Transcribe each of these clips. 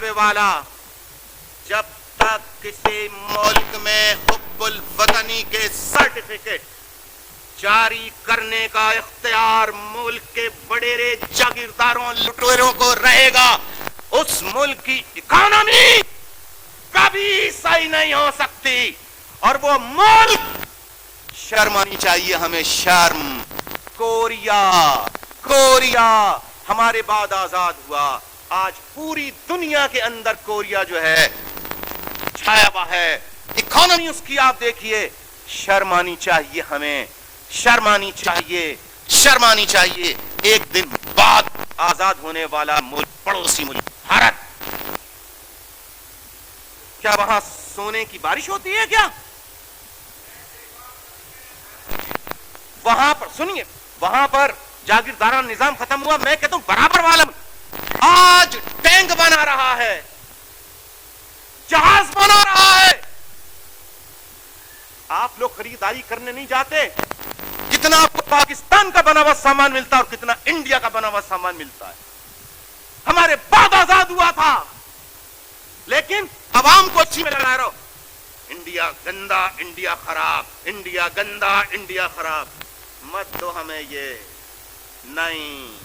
جناب والا، جب تک کسی ملک میں حب الوطنی کے سرٹیفکیٹ جاری کرنے کا اختیار ملک کے بڑیرے جاگیرداروں لٹیروں کو رہے گا، اس ملک کی اکانومی کبھی صحیح نہیں ہو سکتی. اور وہ ملک، شرم آنی چاہیے ہمیں، شرم. کوریا ہمارے بعد آزاد ہوا، آج پوری دنیا کے اندر کوریا جو ہے چھایا ہوا ہے، اکانومی اس کی آپ دیکھیے. شرم آنی چاہیے ہمیں، شرم آنی چاہیے. ایک دن بعد آزاد ہونے والا ملک، پڑوسی ملک بھارت، کیا وہاں سونے کی بارش ہوتی ہے کیا؟ وہاں پر سنیے، وہاں پر جاگیردارانہ نظام ختم ہوا. میں کہتا ہوں برابر والا آج ٹینک بنا رہا ہے، جہاز بنا رہا ہے. آپ لوگ خریداری کرنے نہیں جاتے؟ کتنا آپ کو پاکستان کا بنا ہوا سامان ملتا ہے اور کتنا انڈیا کا بنا ہوا سامان ملتا ہے. ہمارے بعد آزاد ہوا تھا، لیکن عوام کو اچھی میں لگا رہا ہو، انڈیا گندا، انڈیا خراب، انڈیا گندا، انڈیا خراب. مت دو ہمیں یہ. نہیں،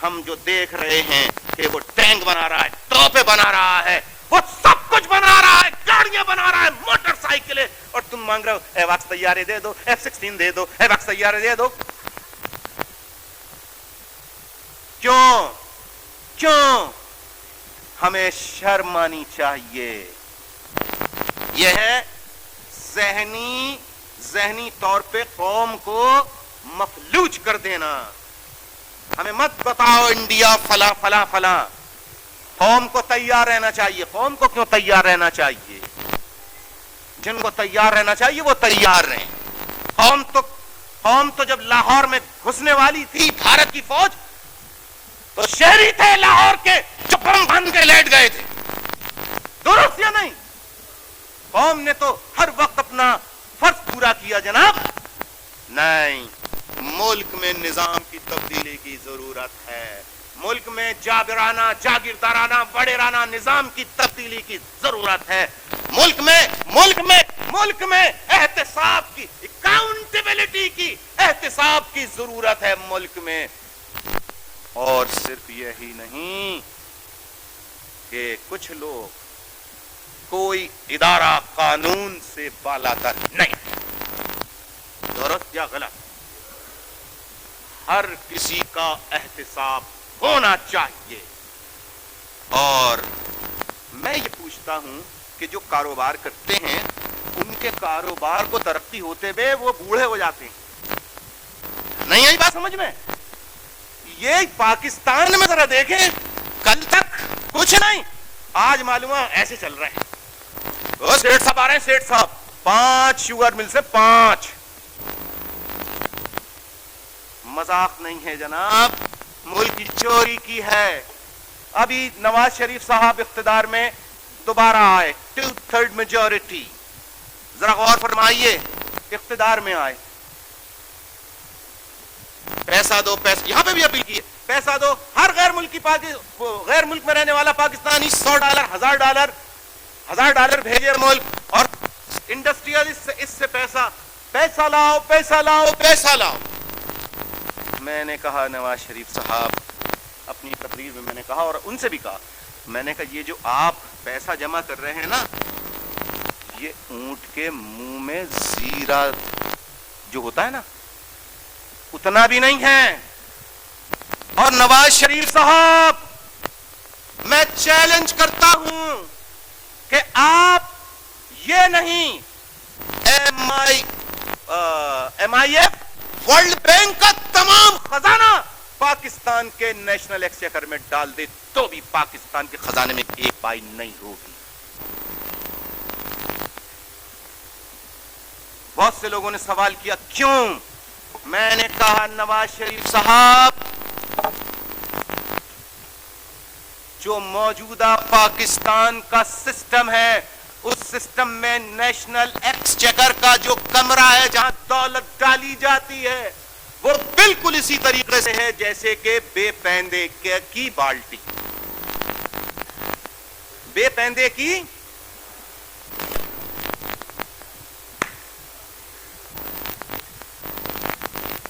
ہم جو دیکھ رہے ہیں کہ وہ ٹینک بنا رہا ہے، توپے بنا رہا ہے، وہ سب کچھ بنا رہا ہے، گاڑیاں بنا رہا ہے، موٹر سائیکلیں، اور تم مانگ رہے ہو ایواکس طیارے دے دو، F-16 دے دو، ایواکس طیارے دے دو. کیوں؟ ہمیں شرم آنی چاہیے. یہ ہے ذہنی طور پہ قوم کو مفلوج کر دینا. ہمیں مت بتاؤ انڈیا فلاں فلاں فلاں. قوم کو تیار رہنا چاہیے. قوم کو کیوں تیار رہنا چاہیے؟ جن کو تیار رہنا چاہیے وہ تیار رہیں. قوم تو جب لاہور میں گھسنے والی تھی بھارت کی فوج، تو شہری تھے لاہور کے جو بم بن کے لیٹ گئے تھے. درست یا نہیں؟ قوم نے تو ہر وقت اپنا فرض پورا کیا جناب. نہیں، ملک میں نظام کی تبدیلی کی ضرورت ہے. ملک میں جاگیردارانہ وڈیرانہ نظام کی تبدیلی کی ضرورت ہے. ملک میں احتساب کی، اکاؤنٹیبلٹی کی، احتساب کی ضرورت ہے ملک میں. اور صرف یہی نہیں کہ کچھ لوگ، کوئی ادارہ قانون سے بالاتر نہیں. درست یا غلط؟ ہر کسی کا احتساب ہونا چاہیے. اور میں یہ پوچھتا ہوں کہ جو کاروبار کرتے ہیں، ان کے کاروبار کو ترقی ہوتے ہوئے وہ بوڑھے ہو جاتے ہیں. نہیں آئی بات سمجھ میں؟ یہ پاکستان میں ذرا دیکھیں، کل تک کچھ نہیں، آج معلوم ہے ایسے چل رہے ہیں. وہ سیٹ صاحب آ رہے ہیں، سیٹ صاحب 5 شوگر مل سے 5. مذاق نہیں ہے جناب، ملک کی چوری کی ہے. ابھی نواز شریف صاحب اقتدار میں دوبارہ آئے، 2/3 میجورٹی. ذرا غور فرمائیے، اقتدار میں آئے، پیسہ دو، پیسہ یہاں پہ بھی اپیل کی ہے، پیسہ دو. ہر غیر ملک میں رہنے والا پاکستانی $100، $1000 بھیجے ملک، اور انڈسٹریل اس سے پیسہ لاؤ. میں نے کہا نواز شریف صاحب، اپنی تقریر میں میں نے کہا، اور ان سے بھی کہا، میں نے کہا یہ جو آپ پیسہ جمع کر رہے ہیں نا، یہ اونٹ کے منہ میں زیرہ جو ہوتا ہے نا، اتنا بھی نہیں ہے. اور نواز شریف صاحب، میں چیلنج کرتا ہوں کہ آپ یہ نہیں، MIF ورلڈ بینک کا تمام خزانہ پاکستان کے نیشنل ایکسچیکر میں ڈال دے تو بھی پاکستان کے خزانے میں ایک پائی نہیں ہوگی. بہت سے لوگوں نے سوال کیا کیوں؟ میں نے کہا نواز شریف صاحب، جو موجودہ پاکستان کا سسٹم ہے، اس سسٹم میں نیشنل ایکسچیکر کا جو کمرہ ہے جہاں دولت ڈالی جاتی ہے، وہ بالکل اسی طریقے سے ہے جیسے کہ بے پیندے کی بالٹی. بے پیندے کی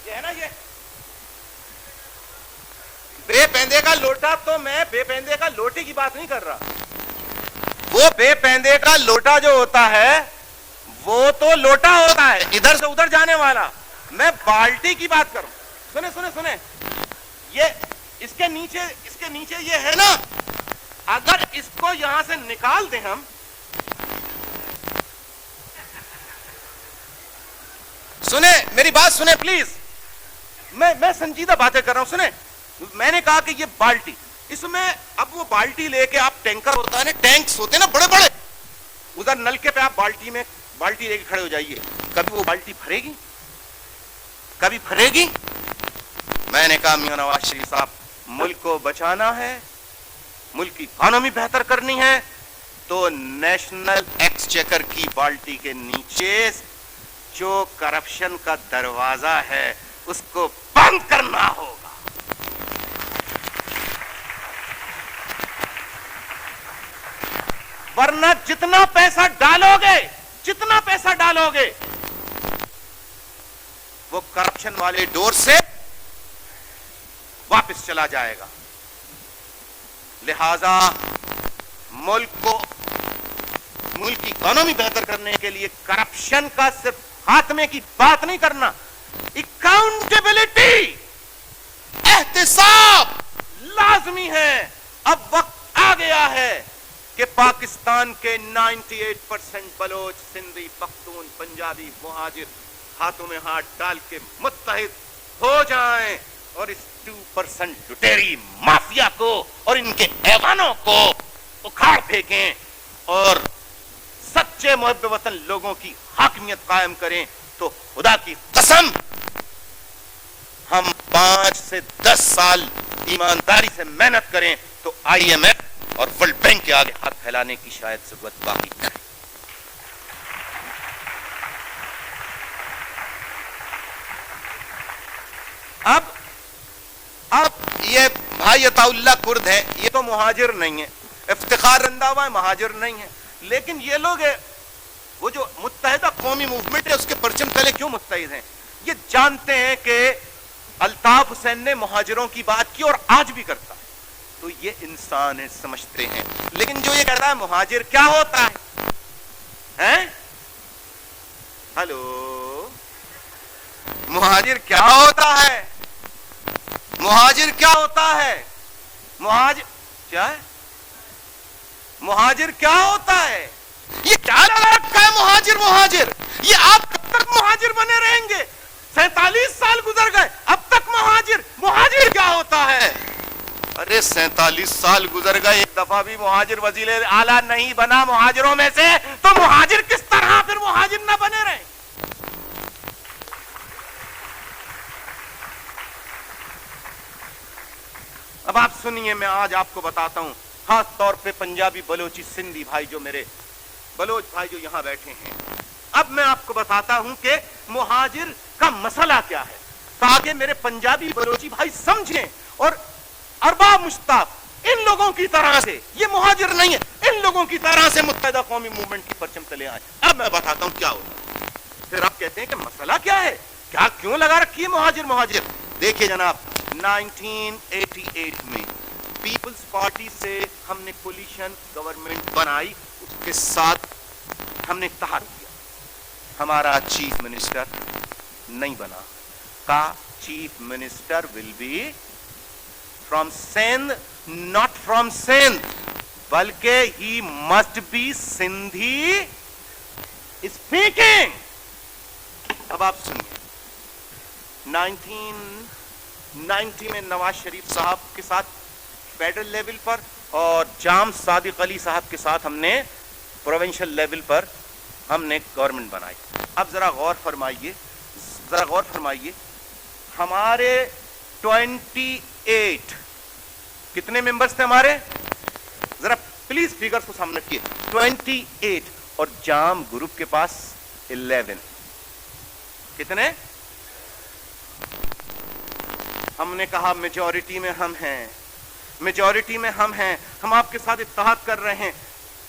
یہ ہے نا، یہ بے پیندے کا لوٹا، تو میں بے پیندے کا لوٹے کی بات نہیں کر رہا. وہ بے پیندے کا لوٹا جو ہوتا ہے وہ تو لوٹا ہوتا ہے ادھر سے ادھر جانے والا. میں بالٹی کی بات کروں. سنیں سنیں سنیں، یہ اس کے نیچے یہ ہے نا، اگر اس کو یہاں سے نکال دیں ہم، سنیں میری بات سنیں پلیز، میں سنجیدہ باتیں کر رہا ہوں. سنیں، میں نے کہا کہ یہ بالٹی، اس میں اب وہ بالٹی لے کے آپ، ٹینکر ہوتا ہے نا، ٹینکس ہوتے ہیں نا بڑے بڑے، ادھر نلکے پہ آپ بالٹی لے کے کھڑے ہو جائیے. کبھی وہ بالٹی بھرے گی؟ کبھی بھرے گی؟ میں نے کہا میاں نواز شریف صاحب، ملک کو بچانا ہے، ملک کی اکانومی بہتر کرنی ہے، تو نیشنل ایکسچیکر کی بالٹی کے نیچے جو کرپشن کا دروازہ ہے اس کو بند کرنا ہوگا. ورنہ جتنا پیسہ ڈالو گے وہ کرپشن والے ڈور سے واپس چلا جائے گا. لہذا ملک کی اکانومی بہتر کرنے کے لیے کرپشن کا صرف خاتمے کی بات نہیں کرنا، اکاؤنٹیبلٹی، احتساب لازمی ہے. اب وقت آ گیا ہے کہ پاکستان کے 98% بلوچ، سندھی، پختون، پنجابی، مہاجر ہاتھوں میں ہاتھ ڈال کے متحد ہو جائیں اور اس 2% لٹیری مافیا کو اور ان کے ایوانوں کو اکھاڑ پھینکیں اور سچے محب وطن لوگوں کی حاکمیت قائم کریں. تو خدا کی قسم ہم 5 سے 10 سال ایمانداری سے محنت کریں تو آئی ایم ایف اور ورلڈ بینک کے آگے ہاتھ پھیلانے کی شاید ضرورت باقی ہے. اب یہ بھائی عطا اللہ کرد ہے، یہ تو مہاجر نہیں ہے، افتخار رنداوا ہے، مہاجر نہیں ہے، لیکن یہ لوگ وہ جو متحدہ قومی موومنٹ ہے اس کے پرچم تلے کیوں متحد ہیں؟ یہ جانتے ہیں کہ الطاف حسین نے مہاجروں کی بات کی اور آج بھی کرتا ہے، تو یہ انسان ہے، سمجھتے ہیں. لیکن جو یہ کہتا ہے مہاجر کیا ہوتا ہے، ہلو، مہاجر کیا ہوتا ہے؟ مہاجر کیا ہوتا ہے؟ مہاجر کیا ہوتا ہے؟ یہ کیا لگا رکھا ہے مہاجر؟ یہ آپ کب تک مہاجر بنے رہیں گے؟ 47 سال گزر گئے، اب تک مہاجر کیا ہوتا ہے؟ ارے 47 سال گزر گئے، ایک دفعہ بھی مہاجر وزیر اعلیٰ نہیں بنا مہاجروں میں سے، تو مہاجر کس طرح پھر مہاجر نہ بنے رہے؟ اب آپ سنیے، میں آج آپ کو بتاتا ہوں، خاص طور پہ پنجابی، بلوچی، سندھی بھائی جو میرے بلوچ بھائی جو یہاں بیٹھے ہیں، اب میں آپ کو بتاتا ہوں کہ مہاجر کا مسئلہ کیا ہے، تاکہ میرے پنجابی بلوچی بھائی سمجھیں اور ارباب مشتاق ان لوگوں کی طرح سے، یہ مہاجر نہیں ہے، ان لوگوں کی طرح سے متحدہ قومی موومنٹ کی پرچم تلے آئے. اب میں بتاتا ہوں کیا ہوتا ہے. پھر آپ کہتے ہیں کہ مسئلہ کیا ہے، کیوں لگا رکھی ہے مہاجر؟ دیکھیے جناب، 1988 میں پیپلز پارٹی سے ہم نے کولیشن گورنمنٹ بنائی، اس کے ساتھ ہم نے اتحاد کیا. ہمارا چیف منسٹر نہیں بنا، کا chief minister will be from Sindh, not from Sindh, بلکہ he must be Sindhi speaking. اب آپ سنیے، 1990 میں نواز شریف صاحب کے ساتھ فیڈرل لیول پر اور جام صادق علی صاحب کے ساتھ ہم نے پروونشل لیول پر ہم نے گورنمنٹ بنائی. اب ذرا غور فرمائیے، ہمارے 28 کتنے ممبرز تھے ہمارے؟ ذرا پلیز فیگرز کو سامنے رکھیے. 28 اور جام گروپ کے پاس 11. کتنے؟ ہم نے کہا میجورٹی میں ہم ہیں، ہم آپ کے ساتھ اتحاد کر رہے ہیں.